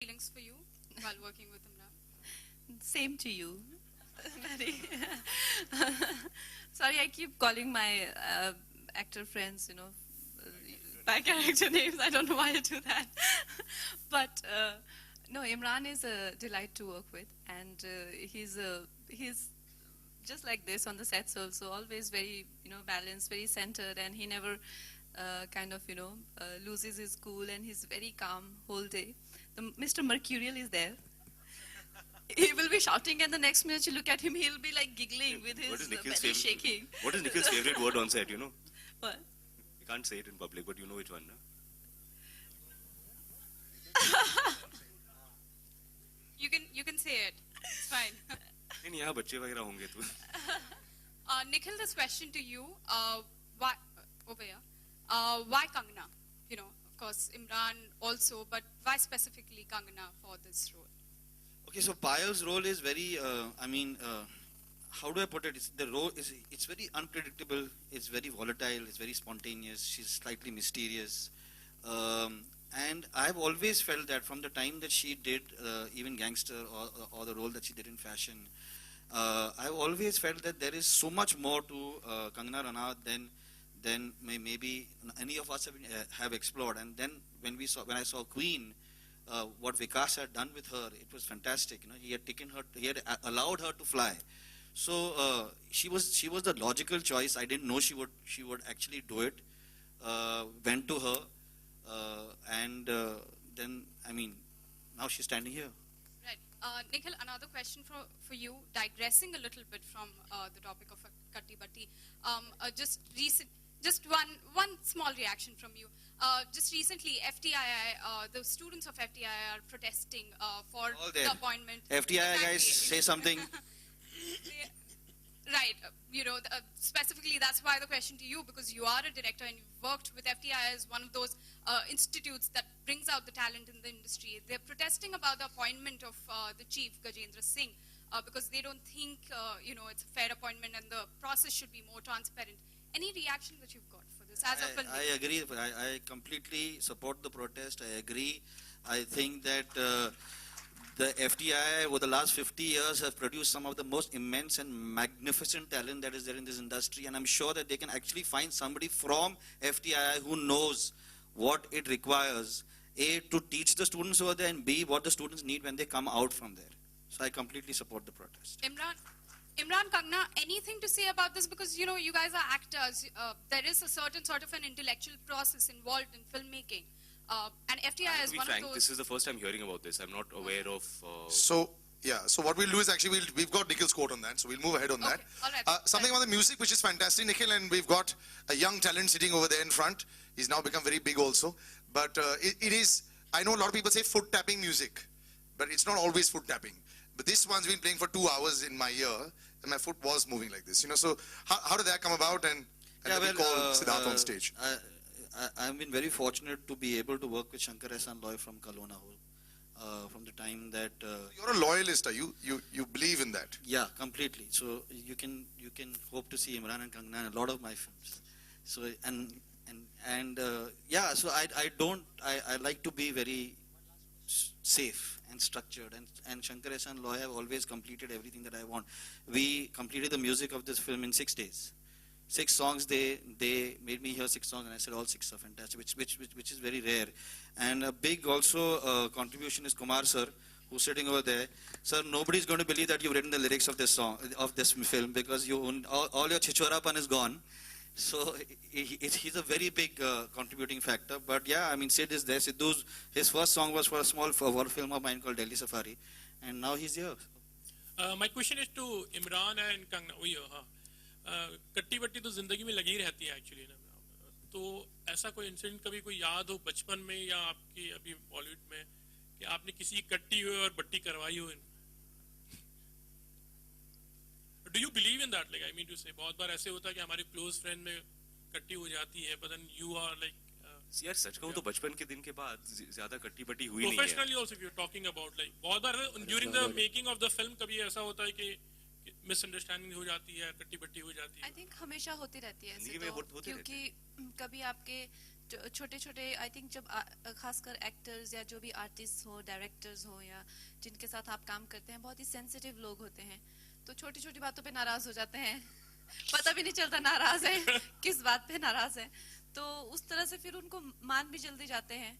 feelings for you while working with Imran? Same to you. Very. Sorry, I keep calling my actor friends, by character names. I don't know why I do that. But no, Imran is a delight to work with, and he's just like this on the sets also. Always very balanced, very centered, and he never loses his cool, and he's very calm whole day. Mr. Mercurial is there. He will be shouting, and the next minute you look at him, he'll be like giggling with his belly shaking. What is Nikhil's favorite word on set, What? You can't say it in public, but you know which one, no? You can say it. It's fine. नहीं यहाँ बच्चे वगैरह होंगे तो. Nikhil, this question to you. Why over here? Why Kangana? Of course, Imran also, but why specifically Kangana for this role? Okay, so Payal's role is very, how do I put it? It's very unpredictable, it's very volatile, it's very spontaneous, she's slightly mysterious. And I've always felt that from the time that she did even Gangster or the role that she did in Fashion, I've always felt that there is so much more to Kangana Ranaut than maybe any of us have explored. And then when I saw Queen, what Vikas had done with her, it was fantastic. He had taken her, he had allowed her to fly. So she was the logical choice. I didn't know she would actually do it. Went to her, and then now she's standing here. Right, Nikhil. Another question for you, digressing a little bit from the topic of Katti Batti. Just one small reaction from you. Just recently, FTII, the students of FTII are protesting for the appointment. FTII guys, say something. Right, specifically that's why the question to you, because you are a director and you've worked with FTII as one of those institutes that brings out the talent in the industry. They're protesting about the appointment of the chief, Gajendra Singh, because they don't think, it's a fair appointment and the process should be more transparent. Any reaction that you've got for this as a filmmaker? I agree. I completely support the protest. I agree. I think that the FTII over the last 50 years have produced some of the most immense and magnificent talent that is there in this industry, and I'm sure that they can actually find somebody from FTII who knows what it requires, A, to teach the students over there, and B, what the students need when they come out from there. So I completely support the protest. Imran, Kangana, anything to say about this? Because, you guys are actors. There is a certain sort of an intellectual process involved in filmmaking. And FTII is one of those... This is the first time hearing about this. I'm not aware of... So what we'll do is actually, we've got Nikhil's quote on that, so we'll move ahead on that. All right. Something about the music, which is fantastic, Nikhil, and we've got a young talent sitting over there in front. He's now become very big also. But it is, I know a lot of people say foot tapping music, but it's not always foot tapping. But this one's been playing for 2 hours in my ear, and my foot was moving like this. So how did that come about, and we call Siddharth on stage? I've been very fortunate to be able to work with Shankar Ehsaan Loy from Kalona, from the time that... You're a loyalist, are you? You believe in that? Yeah, completely. So you can hope to see Imran and Kangana in a lot of my films. So so I like to be very safe and structured, and Shankar Ehsaan Loy have always completed everything that I want. We completed the music of this film in 6 days. 6 songs, they made me hear 6 songs, and I said all 6 are fantastic, which is very rare. And a big also contribution is Kumar sir, who's sitting over there. Sir, nobody's going to believe that you've written the lyrics of this song, of this film, because all your chichorapan is gone. So he's a very big contributing factor. But yeah, Sid is there. His first song was for a small war film of mine called Delhi Safari, and now he's here. My question is to Imran and Kangana. कट्टी बट्टी तो जिंदगी में लगी रहती है actually ना, तो ऐसा कोई इंसिडेंट कभी कोई याद हो बचपन में या आपकी अभी बॉलीवुड में कि आपने किसी कट्टी हुई और बट्टी करवाई हो? Do you believe in that? Like I mean to say, बहुत बार ऐसे होता है कि हमारे क्लोज फ्रेंड में कट्टी हो जाती है, but then you are like यार सच कहूँ तो बचपन के दिन के बाद ज्यादा कट्टी बट्टी हुई नहीं है. Professionally also, if you're talking about like बहुत बार during the making of the film कभी ऐसा होता है कि मिसअंडरस्टैंडिंग हो जाती है, कट्टी बट्टी हो जाती है? I think हमेशा होती रहती है ऐसे तो, क्योंकि कभी आपके छोटे छोटे आई थिंक जब खासकर एक्टर्स या जो भी आर्टिस्ट हो, डायरेक्टर्स हो, या जिनके साथ आप काम करते हैं, बहुत ही सेंसिटिव लोग होते हैं, तो छोटी छोटी बातों पे नाराज हो जाते हैं, पता भी नहीं चलता नाराज है किस बात पे नाराज है, तो उस तरह से फिर उनको मान भी जल्दी जाते हैं।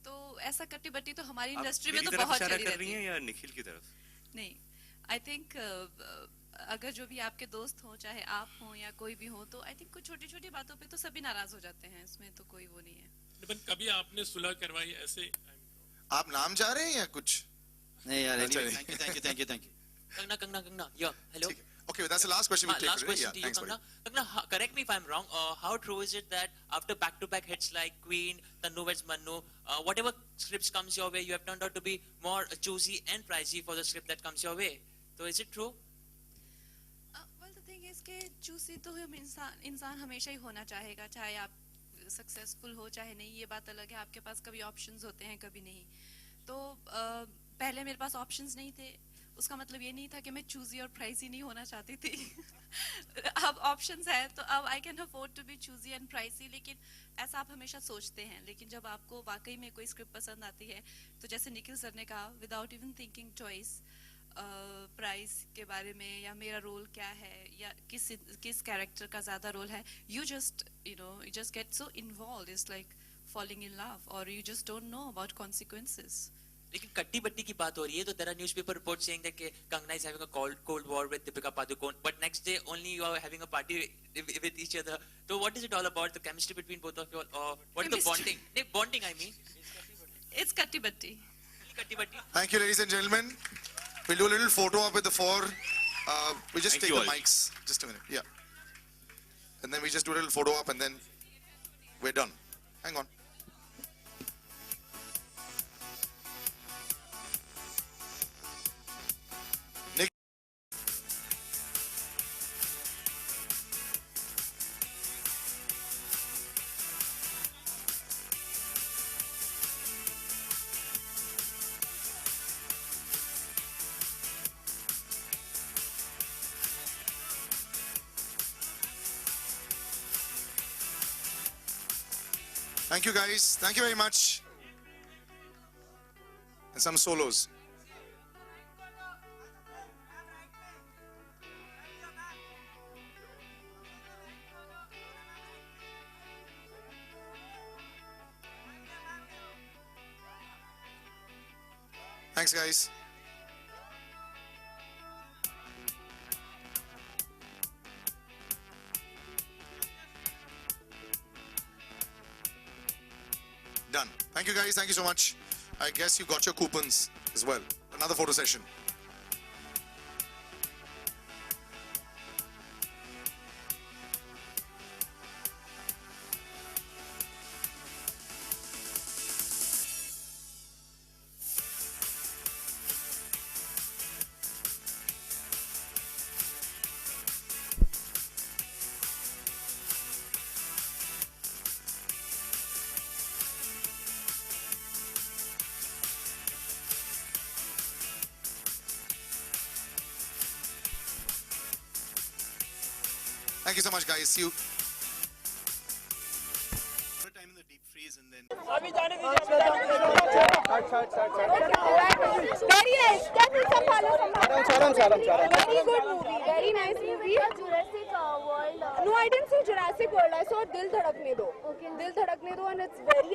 तो ऐसा कट्टी बट्टी तो हमारी इंडस्ट्री में तो बहुत चली रहती है। या निखिल की तरफ? नहीं, आई थिंक अगर जो भी आपके दोस्त हो, चाहे आप हो या कोई भी हो, तो आई थिंक कुछ छोटी छोटी बातों पे तो सभी नाराज हो जाते हैं, इसमें तो कोई वो नहीं है। लेकिन कभी आपने सुलह करवाई ऐसे? आप नाम चाह रहे हैं या कुछ? नहीं यार, अच्छा, anyway, thank you. Kangna, yeah, hello. ठीक है. Okay, that's the last question we'll take Last today. question Yeah, to you, thanks, Kangna. buddy. Kangna, correct me if I'm wrong. How true is it that after back-to-back hits like Queen, Tannu Veds Mannu, whatever scripts comes your way, you have turned out to be more choosy and pricey for the script that comes your way? So is it true? Well, the thing is कि चूसी तो हम इंसान हमेशा ही होना चाहेगा, चाहे आप सक्सेसफुल हो चाहे नहीं, ये बात अलग है। आपके पास कभी ऑप्शंस होते हैं, कभी नहीं। तो पहले मेरे पास ऑप्शंस नहीं थे, उसका मतलब ये नहीं था कि मैं चूजी और प्राइसी नहीं होना चाहती थी अब ऑप्शंस है तो अब I can afford to be choosy and pricey, लेकिन ऐसा आप हमेशा सोचते हैं। लेकिन जब आपको वाकई में कोई स्क्रिप्ट पसंद आती है, तो जैसे निखिल सर ने कहा, without even thinking twice, price के बारे में या मेरा रोल क्या है या किस कैरेक्टर का ज्यादा रोल है, you just get so involve, it's like falling in love, or you just don't know about consequences. लेकिन कट्टी बट्टी की बात हो रही है, तो there are newspaper reports saying that Kangna is having a cold war with Deepika Padukone, but next day only you are having a party with each other. So what is it all about? The chemistry between both of you, or what is the bonding? No, bonding, I mean. It's katti batti. Katti batti. Thank you, ladies and gentlemen. We'll do a little photo op with the four. We just Thank take you the all. mics. Just a minute. Yeah. And then we just do a little photo op and then we're done. Hang on. Nick. Thank you guys. Thank you very much. And some solos. Thanks guys. Done. Thank you guys. Thank you so much. I guess you got your coupons as well. Another photo session. Thank you so much, guys. See you. Time in the deep freeze and then. Very nice. Very good movie. Very nice movie. Jurassic World. No, I didn't say Jurassic World. I saw Dil Dhadakne Do. Okay. Dil Dhadakne Do, and it's very